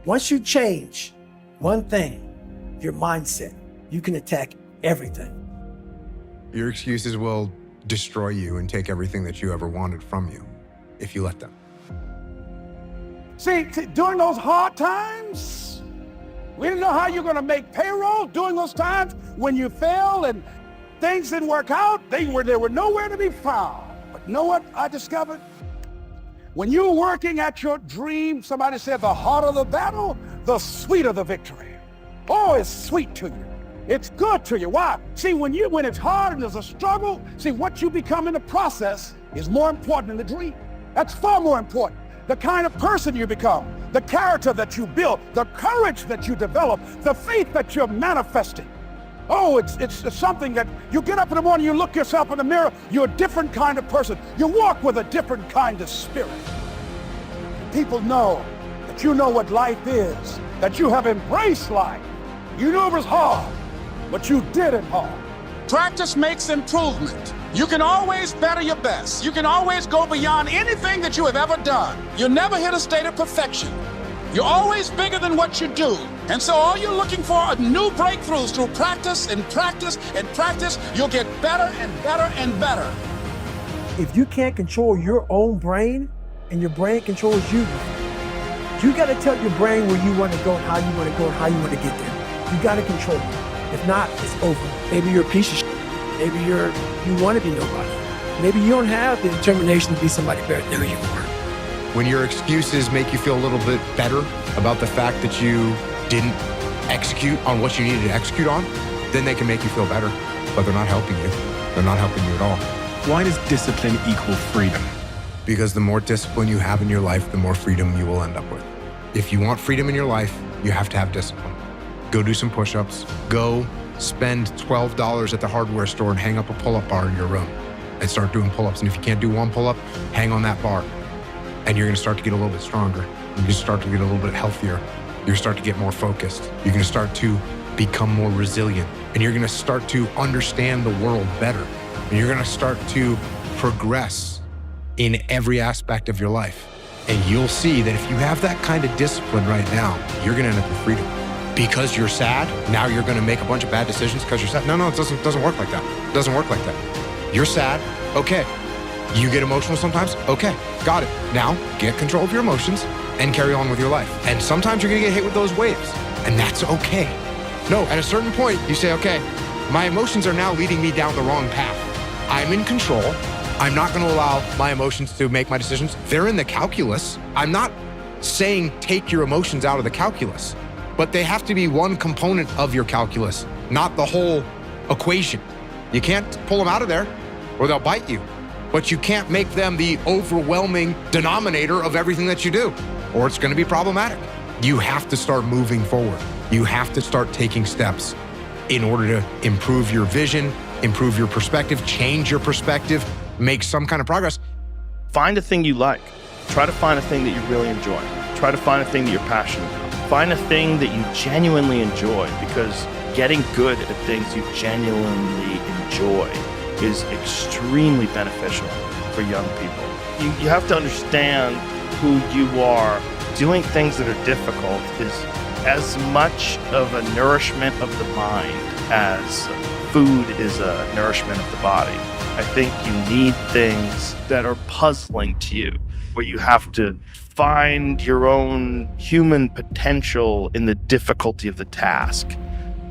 Once you change one thing, your mindset, you can attack everything. Your excuses will destroy you and take everything that you ever wanted from you if you let them. See, during those hard times, we didn't know how you're going to make payroll. During those times when you failed and things didn't work out, they were nowhere to be found. But you know what I discovered? When you're working at your dream, somebody said the harder the battle, the sweeter the victory. Oh, it's sweet to you. It's good to you. Why? See, when it's hard and there's a struggle, see, what you become in the process is more important than the dream. That's far more important. The kind of person you become, the character that you build, the courage that you develop, the faith that you're manifesting. Oh, it's something that you get up in the morning, you look yourself in the mirror, you're a different kind of person. You walk with a different kind of spirit. People know that you know what life is, that you have embraced life. You knew it was hard, but you did it hard. Practice makes improvement. You can always better your best. You can always go beyond anything that you have ever done. You'll never hit a state of perfection. You're always bigger than what you do. And so all you're looking for are new breakthroughs through practice and practice and practice. You'll get better and better and better. If you can't control your own brain and your brain controls you, you got to tell your brain where you want to go and how you want to go and how you want to get there. You got to control it. If not, it's over. Maybe you're a piece of shit. Maybe you want to be nobody. Maybe you don't have the determination to be somebody better than who you are. When your excuses make you feel a little bit better about the fact that you didn't execute on what you needed to execute on, then they can make you feel better, but they're not helping you. They're not helping you at all. Why does discipline equal freedom? Because the more discipline you have in your life, the more freedom you will end up with. If you want freedom in your life, you have to have discipline. Go do some push-ups. Go spend $12 at the hardware store and hang up a pull-up bar in your room and start doing pull-ups. And if you can't do one pull-up, hang on that bar. And you're gonna start to get a little bit stronger. You're gonna start to get a little bit healthier. You're gonna start to get more focused. You're gonna start to become more resilient. And you're gonna start to understand the world better. And you're gonna start to progress in every aspect of your life. And you'll see that if you have that kind of discipline right now, you're gonna end up with freedom. Because you're sad, now you're gonna make a bunch of bad decisions because you're sad. No, it doesn't work like that. It doesn't work like that. You're sad, okay. You get emotional sometimes? Okay, got it. Now, get control of your emotions and carry on with your life. And sometimes you're gonna get hit with those waves, and that's okay. No, at a certain point, you say, okay, my emotions are now leading me down the wrong path. I'm in control. I'm not gonna allow my emotions to make my decisions. They're in the calculus. I'm not saying take your emotions out of the calculus, but they have to be one component of your calculus, not the whole equation. You can't pull them out of there or they'll bite you. But you can't make them the overwhelming denominator of everything that you do, or it's gonna be problematic. You have to start moving forward. You have to start taking steps in order to improve your vision, improve your perspective, change your perspective, make some kind of progress. Find a thing you like. Try to find a thing that you really enjoy. Try to find a thing that you're passionate about. Find a thing that you genuinely enjoy, because getting good at things you genuinely enjoy is extremely beneficial for young people. You have to understand who you are. Doing things that are difficult is as much of a nourishment of the mind as food is a nourishment of the body. I think you need things that are puzzling to you, where you have to find your own human potential in the difficulty of the task.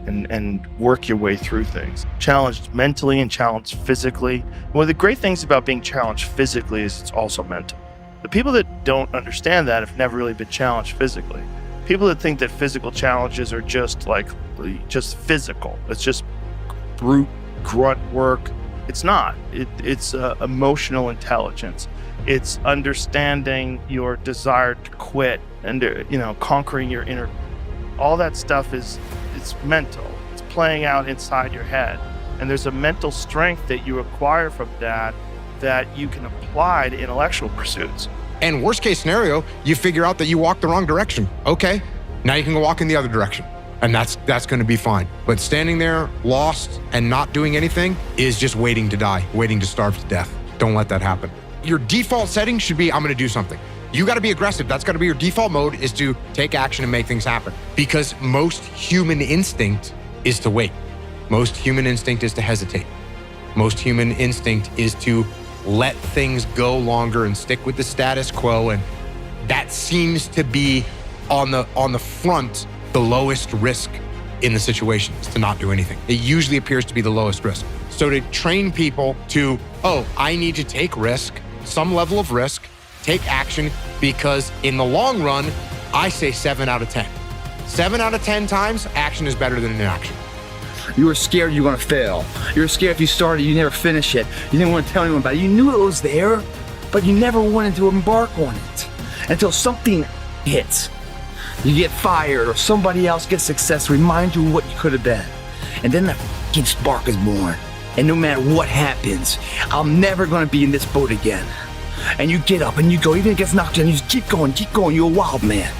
And work your way through things. Challenged mentally and challenged physically. One of the great things about being challenged physically is it's also mental. The people that don't understand that have never really been challenged physically. People that think that physical challenges are just physical. It's just brute grunt work. It's not. It's emotional intelligence. It's understanding your desire to quit and conquering your inner. All that stuff it's mental. It's playing out inside your head. And there's a mental strength that you acquire from that you can apply to intellectual pursuits. And worst case scenario, you figure out that you walked the wrong direction. Okay, now you can go walk in the other direction. And that's gonna be fine. But standing there lost and not doing anything is just waiting to die, waiting to starve to death. Don't let that happen. Your default setting should be, I'm gonna do something. You got to be aggressive. That's got to be your default mode, is to take action and make things happen. Because most human instinct is to wait. Most human instinct is to hesitate. Most human instinct is to let things go longer and stick with the status quo. And that seems to be on the front, the lowest risk in the situation, is to not do anything. It usually appears to be the lowest risk. So to train people to, I need to take risk, some level of risk, take action, because in the long run, I say 7 out of 10. 7 out of 10 times, action is better than inaction. You were scared you were gonna fail. You were scared if you started, you never finish it. You didn't want to tell anyone about it. You knew it was there, but you never wanted to embark on it until something hits. You get fired or somebody else gets success, remind you what you could have been. And then that fucking spark is born. And no matter what happens, I'm never gonna be in this boat again. And you get up and you go, even if it gets knocked down, you just keep going, you're a wild man.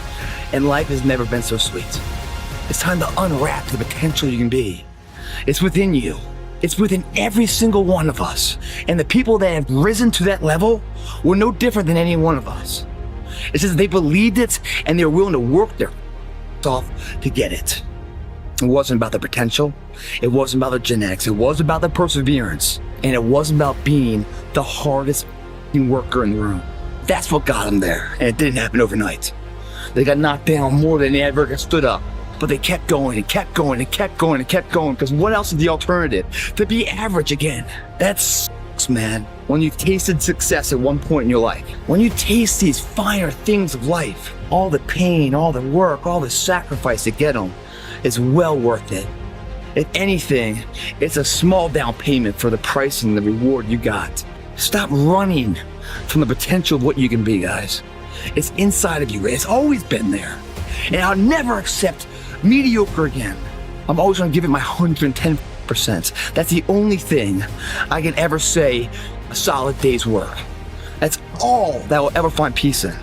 And life has never been so sweet. It's time to unwrap the potential you can be. It's within you. It's within every single one of us. And the people that have risen to that level were no different than any one of us. It's just they believed it and they were willing to work their off to get it. It wasn't about the potential. It wasn't about the genetics. It was about the perseverance. And it wasn't about being the hardest worker in the room. That's what got them there. And it didn't happen overnight. They got knocked down more than they ever stood up. But they kept going and kept going and kept going and kept going, because what else is the alternative? To be average again. That sucks, man. When you've tasted success at one point in your life, when you taste these finer things of life, all the pain, all the work, all the sacrifice to get them is well worth it. If anything, it's a small down payment for the price and the reward you got. Stop running from the potential of what you can be, guys. It's inside of you. It's always been there. And I'll never accept mediocre again. I'm always going to give it my 110%. That's the only thing I can ever say a solid day's work. That's all that will ever find peace in.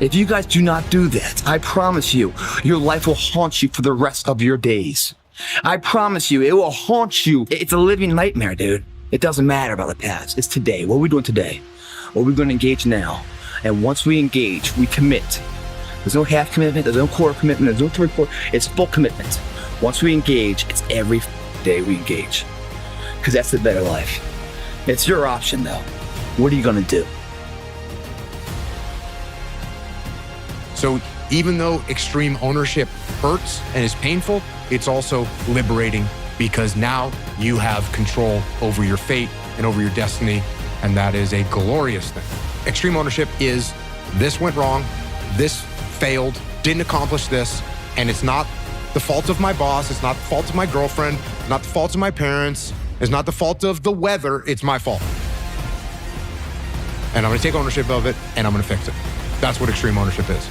If you guys do not do that, I promise you, your life will haunt you for the rest of your days. I promise you, it will haunt you. It's a living nightmare, dude. It doesn't matter about the past. It's today. What are we doing today? What are we going to engage now? And once we engage, we commit. There's no half commitment, there's no quarter commitment, there's no three-quarter, it's full commitment. Once we engage, it's every day we engage. Because that's the better life. It's your option though. What are you gonna do? So even though extreme ownership hurts and is painful, it's also liberating, because now you have control over your fate and over your destiny, and that is a glorious thing. Extreme ownership is, this went wrong, this failed, didn't accomplish this, and it's not the fault of my boss, it's not the fault of my girlfriend, it's not the fault of my parents, it's not the fault of the weather, it's my fault. And I'm gonna take ownership of it, and I'm gonna fix it. That's what extreme ownership is.